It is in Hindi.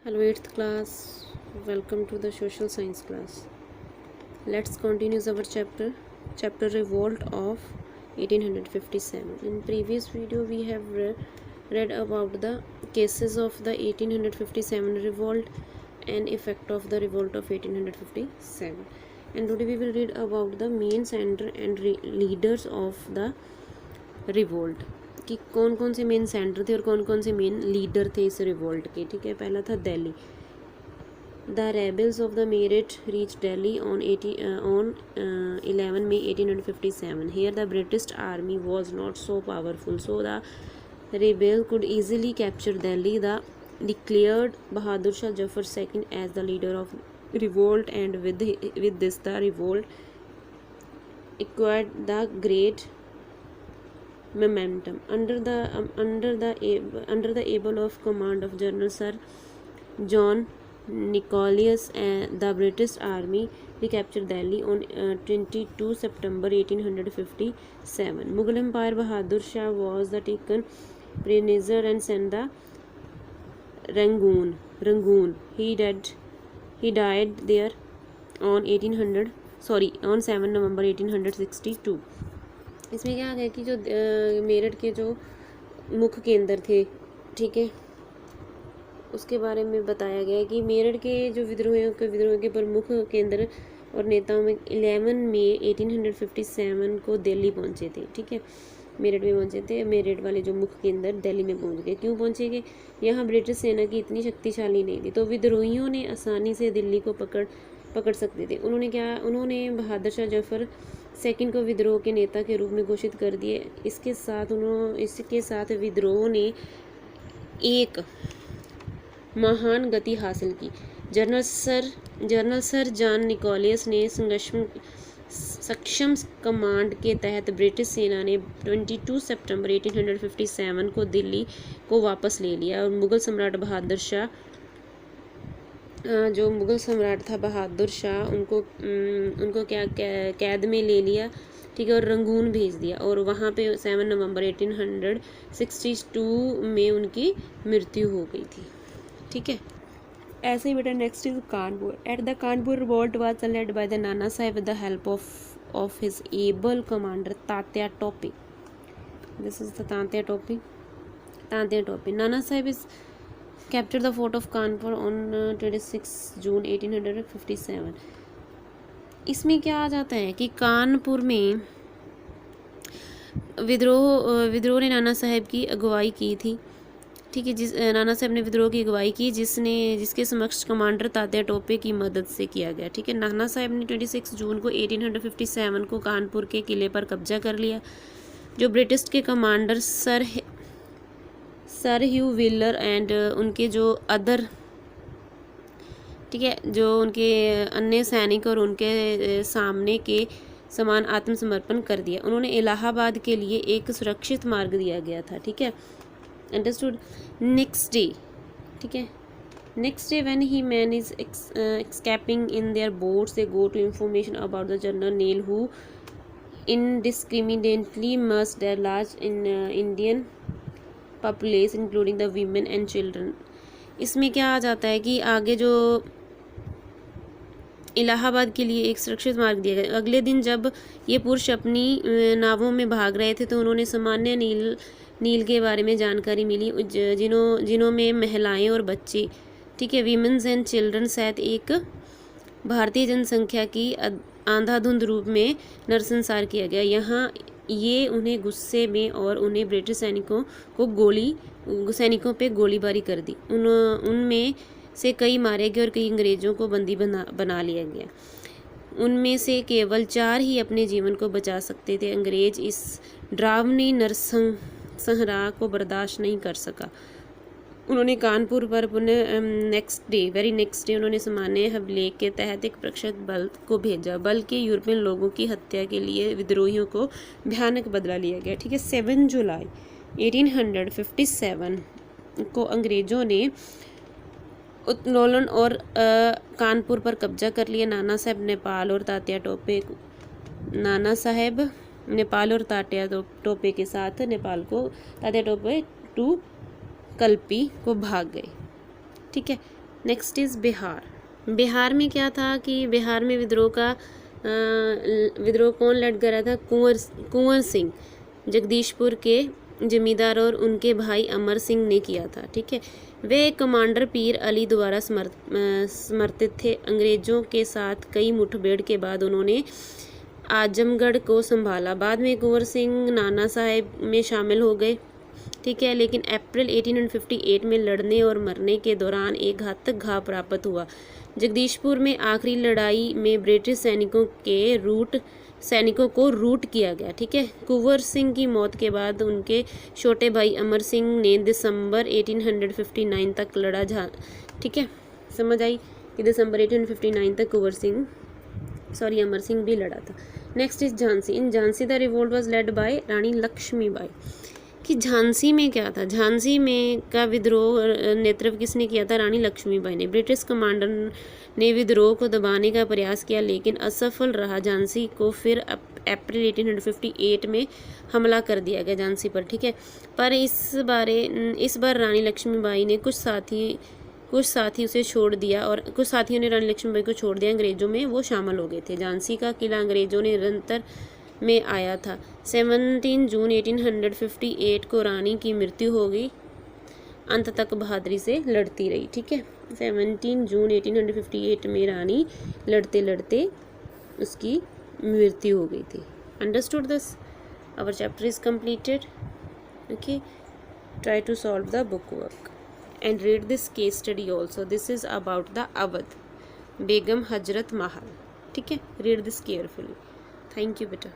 Hello 8th class, welcome to the social science class. Let's continue our chapter revolt of 1857. In previous video we have read about the cases of the 1857 revolt and effect of the revolt of 1857, and today we will read about the main center and leaders of the revolt कि कौन कौन से मेन सेंटर थे और कौन कौन से मेन लीडर थे इस रिवोल्ट के। ठीक है, पहला था Delhi. The rebels of the Meerut reach Delhi on 11 May 1857. Here the British army was not so powerful, so the rebels could easily capture Delhi. The declared Bahadur Shah Zafar II as the leader of revolt, and with this the revolt acquired the great momentum under the able of command of General Sir John Nicholas. The British army recaptured Delhi on 22 September 1857. Mughal Empire Bahadur Shah was the taken prisoner and sent the Rangoon. He died there on 7 November 1862. इसमें क्या आ गया कि जो मेरठ के जो मुख्य केंद्र थे, ठीक है, उसके बारे में बताया गया है कि मेरठ के जो विद्रोह के प्रमुख केंद्र और नेताओं में 11 मई 1857 को दिल्ली पहुंचे थे। ठीक है, मेरठ में पहुंचे थे। मेरठ वाले जो मुख्य केंद्र दिल्ली में पहुंच गए। क्यों पहुंचे गए? यहाँ ब्रिटिश सेना की इतनी शक्तिशाली नहीं थी, तो विद्रोहियों ने आसानी से दिल्ली को पकड़ सकते थे। उन्होंने बहादुर शाह जफर सेकंड को विद्रोह के नेता के रूप में घोषित कर दिए। इसके साथ विद्रोह ने एक महान गति हासिल की। जनरल सर जॉन निकोलस ने सक्षम कमांड के तहत ब्रिटिश सेना ने 22 सितंबर 1857 को दिल्ली को वापस ले लिया और मुगल सम्राट था बहादुर शाह उनको क्या कैद में ले लिया। ठीक है, और रंगून भेज दिया और वहाँ पे 7 नवंबर 1862 में उनकी मृत्यु हो गई थी। ठीक है, ऐसे ही बेटा next is Kanpur. At the Kanpur revolt was led by the Nana Sahib with the help of his able commander Tatya Tope. This is the Tatya Tope. Nana Sahib is captured the fort of Kanpur on 26 June 1857. इसमें क्या आ जाता है कि कानपुर में विद्रोह ने नाना साहब की अगुवाई की थी। ठीक है, नाना साहब ने विद्रोह की अगुवाई की जिसके समक्ष कमांडर तात्या टोपे की मदद से किया गया। ठीक है, नाना साहब ने 26 जून को 1857 को कानपुर के किले पर कब्जा कर लिया। जो ब्रिटिश के commander sir Hugh Wheeler and उनके जो अदर, ठीक है, जो उनके अन्य सैनिक और उनके सामने के समान आत्मसमर्पण कर दिया। उन्होंने इलाहाबाद के लिए एक सुरक्षित मार्ग दिया गया था। ठीक है, अंडरस्टूड। नेक्स्ट डे, ठीक है, next day when he man is escaping in their boats, they go to information about the General Neil who indiscriminately murdered their large Indian population including the women and children. इसमें क्या आ जाता है कि आगे जो इलाहाबाद के लिए एक सुरक्षित मार्ग दिया गया। अगले दिन जब ये पुरुष अपनी नावों में भाग रहे थे तो उन्होंने सामान्य नील के बारे में जानकारी मिली, जिन्हों में महिलाएं और बच्चे, ठीक है, वीमेंस एंड चिल्ड्रन सहित एक भारतीय जनसंख्या की अंधाधुंध रूप में नरसंहार किया गया। यहाँ ये उन्हें गुस्से में और उन्हें ब्रिटिश सैनिकों पे गोलीबारी कर दी। उनमें से कई मारे गए और कई अंग्रेज़ों को बंदी बना लिया गया। उनमें से केवल 4 ही अपने जीवन को बचा सकते थे। अंग्रेज इस डरावनी नरसंहार को बर्दाश्त नहीं कर सका। उन्होंने कानपुर पर पुनः वेरी नेक्स्ट डे उन्होंने सामान्य हमले के तहत एक प्रक्षत बल को भेजा। बल के यूरोपियन लोगों की हत्या के लिए विद्रोहियों को भयानक बदला लिया गया। ठीक है, 7 जुलाई 1857 को अंग्रेजों ने उत्तोलन और कानपुर पर कब्जा कर लिया। नाना साहब नेपाल और तात्या टोपे के साथ नेपाल को टू कल्पी को भाग गए। ठीक है, नेक्स्ट इज़ बिहार। बिहार में क्या था कि बिहार में विद्रोह कौन लड़ कर रहा था? कुंवर सिंह, जगदीशपुर के जमींदार और उनके भाई अमर सिंह ने किया था। ठीक है, वे कमांडर पीर अली द्वारा समर्थित थे। अंग्रेज़ों के साथ कई मुठभेड़ के बाद उन्होंने आजमगढ़ को संभाला। बाद में कुंवर सिंह नाना साहेब में शामिल हो गए। ठीक है, लेकिन अप्रैल 1858 में लड़ने और मरने के दौरान एक घातक घाव प्राप्त हुआ। जगदीशपुर में आखिरी लड़ाई में ब्रिटिश सैनिकों को रूट किया गया। ठीक है, कुंवर सिंह की मौत के बाद उनके छोटे भाई अमर सिंह ने दिसंबर 1859 तक लड़ा। ठीक है, समझ आई कि दिसंबर 1859 तक अमर सिंह भी लड़ा था। Next is Jhansi. In Jhansi the revolt was led by Rani Laxmibai. कि झांसी में क्या था? झांसी में का विद्रोह नेतृत्व किसने किया था? रानी लक्ष्मीबाई ने। ब्रिटिश कमांडर ने विद्रोह को दबाने का प्रयास किया लेकिन असफल रहा। झांसी को फिर अप्रैल 1858 में हमला कर दिया गया झांसी पर। ठीक है, पर इस बार रानी लक्ष्मीबाई ने कुछ साथी उसे छोड़ दिया और कुछ साथियों ने रानी लक्ष्मीबाई को छोड़ दिया। अंग्रेजों में वो शामिल हो गए थे। झांसी का किला अंग्रेजों ने निरंतर में आया था। 17 जून 1858 को रानी की मृत्यु हो गई। अंत तक बहादुरी से लड़ती रही। ठीक है, 17 जून 1858 में रानी लड़ते लड़ते उसकी मृत्यु हो गई थी। Understood this? Our chapter is completed. Okay, try to solve the book work and read this case study also. This is about the Awadh Begum Hazrat Mahal. ठीक है, read this carefully. Thank you बेटा.